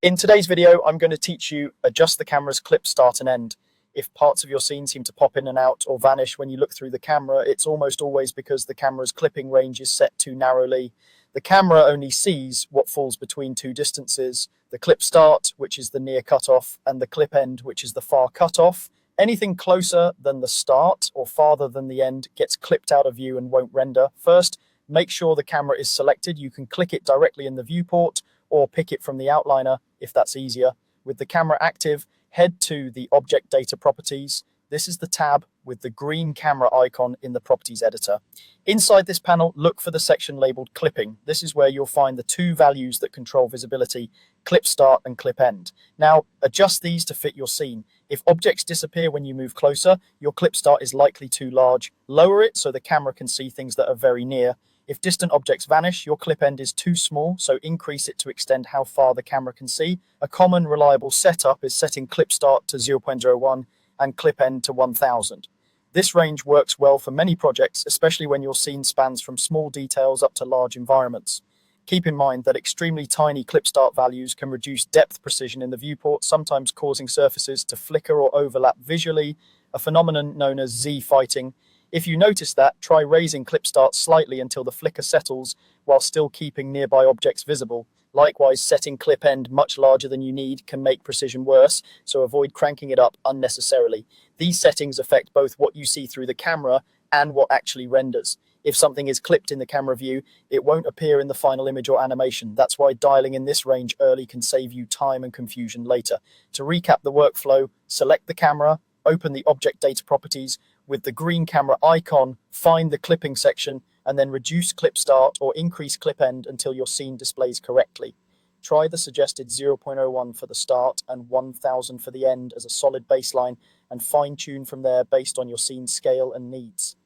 In today's video, I'm going to teach you adjust the camera's clip start and end. If parts of your scene seem to pop in and out or vanish when you look through the camera, it's almost always because the camera's clipping range is set too narrowly. The camera only sees what falls between two distances, the clip start, which is the near cutoff, and the clip end, which is the far cutoff. Anything closer than the start or farther than the end gets clipped out of view and won't render. First, make sure the camera is selected. You can click it directly in the viewport or pick it from the outliner if that's easier. With the camera active, head to the Object Data Properties. This is the tab with the green camera icon in the Properties editor. Inside this panel, look for the section labeled Clipping. This is where you'll find the two values that control visibility, clip start and clip end. Now, adjust these to fit your scene. If objects disappear when you move closer, your clip start is likely too large. Lower it so the camera can see things that are very near. If distant objects vanish, your clip end is too small, so increase it to extend how far the camera can see. A common, reliable setup is setting clip start to 0.01 and clip end to 1000. This range works well for many projects, especially when your scene spans from small details up to large environments. Keep in mind that extremely tiny clip start values can reduce depth precision in the viewport, sometimes causing surfaces to flicker or overlap visually, a phenomenon known as Z-fighting. If you notice that, try raising clip start slightly until the flicker settles while still keeping nearby objects visible. Likewise, setting clip end much larger than you need can make precision worse, so avoid cranking it up unnecessarily. These settings affect both what you see through the camera and what actually renders. If something is clipped in the camera view, it won't appear in the final image or animation. That's why dialing in this range early can save you time and confusion later. To recap the workflow, select the camera, open the Object Data Properties. With the green camera icon, find the clipping section and then reduce clip start or increase clip end until your scene displays correctly. Try the suggested 0.01 for the start and 1000 for the end as a solid baseline and fine-tune from there based on your scene scale and needs.